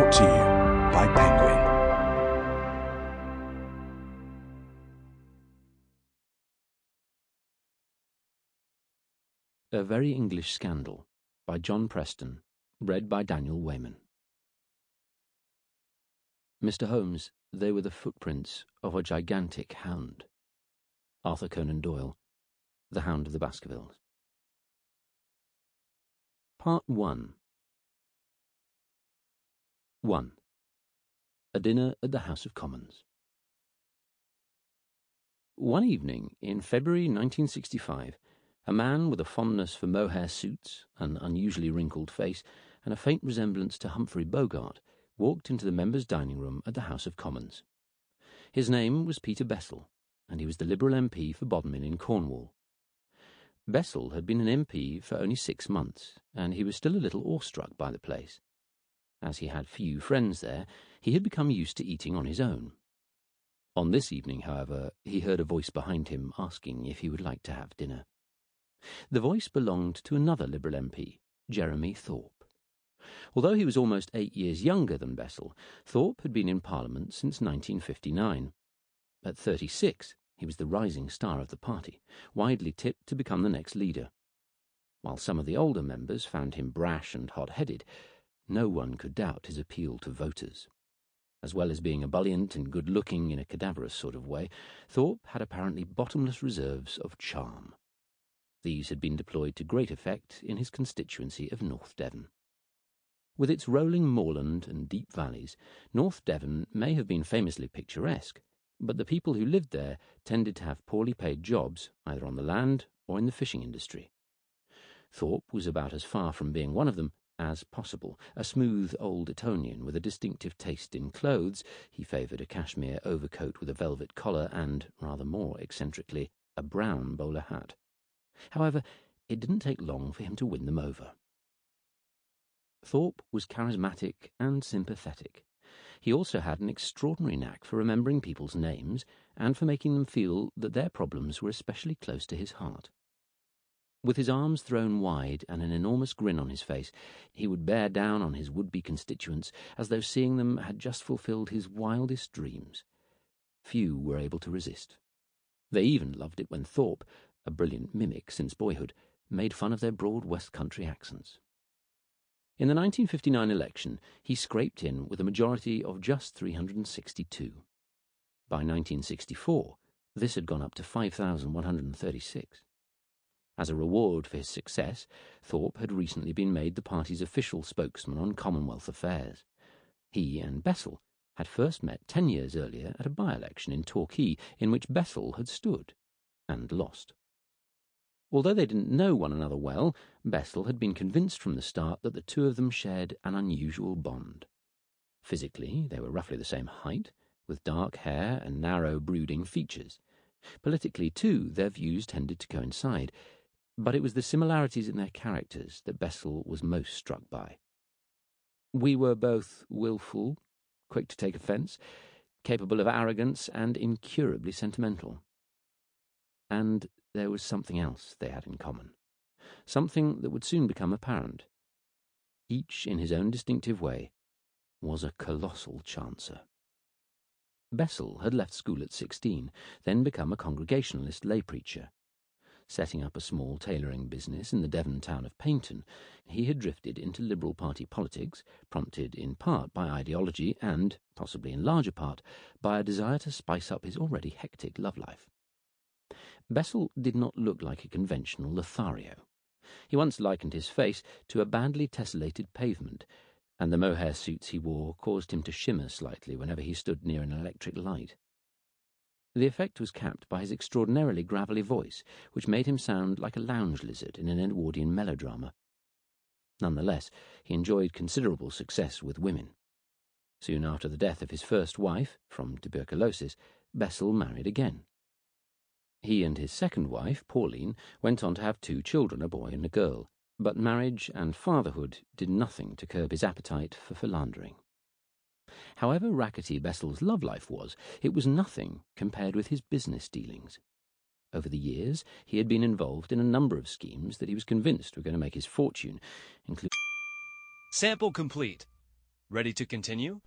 Brought to you by Penguin. A Very English Scandal by John Preston, read by Daniel Weyman. Mr. Holmes, they were the footprints of a gigantic hound. Arthur Conan Doyle, The Hound of the Baskervilles. Part 1. 1. A Dinner at the House of Commons. One evening in February 1965, a man with a fondness for mohair suits, an unusually wrinkled face, and a faint resemblance to Humphrey Bogart walked into the members' dining room at the House of Commons. His name was Peter Bessel, and he was the Liberal MP for Bodmin in Cornwall. Bessel had been an MP for only 6 months, and he was still a little awestruck by the place. As he had few friends there, he had become used to eating on his own. On this evening, however, he heard a voice behind him asking if he would like to have dinner. The voice belonged to another Liberal MP, Jeremy Thorp. Although he was almost 8 years younger than Bessel, Thorpe had been in Parliament since 1959. At 36, he was the rising star of the party, widely tipped to become the next leader. While some of the older members found him brash and hot-headed, no one could doubt his appeal to voters. As well as being ebullient and good-looking in a cadaverous sort of way, Thorpe had apparently bottomless reserves of charm. These had been deployed to great effect in his constituency of North Devon. With its rolling moorland and deep valleys, North Devon may have been famously picturesque, but the people who lived there tended to have poorly paid jobs, either on the land or in the fishing industry. Thorpe was about as far from being one of them as possible, a smooth old Etonian with a distinctive taste in clothes. He favoured a cashmere overcoat with a velvet collar and, rather more eccentrically, a brown bowler hat. However, it didn't take long for him to win them over. Thorpe was charismatic and sympathetic. He also had an extraordinary knack for remembering people's names and for making them feel that their problems were especially close to his heart. With his arms thrown wide and an enormous grin on his face, he would bear down on his would-be constituents as though seeing them had just fulfilled his wildest dreams. Few were able to resist. They even loved it when Thorpe, a brilliant mimic since boyhood, made fun of their broad West Country accents. In the 1959 election, he scraped in with a majority of just 362. By 1964, this had gone up to 5,136. As a reward for his success, Thorpe had recently been made the party's official spokesman on Commonwealth affairs. He and Bessel had first met 10 years earlier at a by-election in Torquay, in which Bessel had stood, and lost. Although they didn't know one another well, Bessel had been convinced from the start that the two of them shared an unusual bond. Physically, they were roughly the same height, with dark hair and narrow, brooding features. Politically, too, their views tended to coincide, but it was the similarities in their characters that Bessel was most struck by. We were both willful, quick to take offence, capable of arrogance, and incurably sentimental. And there was something else they had in common, something that would soon become apparent. Each, in his own distinctive way, was a colossal chancer. Bessel had left school at 16, then become a Congregationalist lay preacher. Setting up a small tailoring business in the Devon town of Paynton, he had drifted into Liberal Party politics, prompted in part by ideology and, possibly in larger part, by a desire to spice up his already hectic love life. Bessel did not look like a conventional Lothario. He once likened his face to a badly tessellated pavement, and the mohair suits he wore caused him to shimmer slightly whenever he stood near an electric light. The effect was capped by his extraordinarily gravelly voice, which made him sound like a lounge lizard in an Edwardian melodrama. Nonetheless, he enjoyed considerable success with women. Soon after the death of his first wife, from tuberculosis, Bessel married again. He and his second wife, Pauline, went on to have 2 children, a boy and a girl, but marriage and fatherhood did nothing to curb his appetite for philandering. However rackety Bessel's love life was, it was nothing compared with his business dealings. Over the years, he had been involved in a number of schemes that he was convinced were going to make his fortune, including... Sample complete. Ready to continue?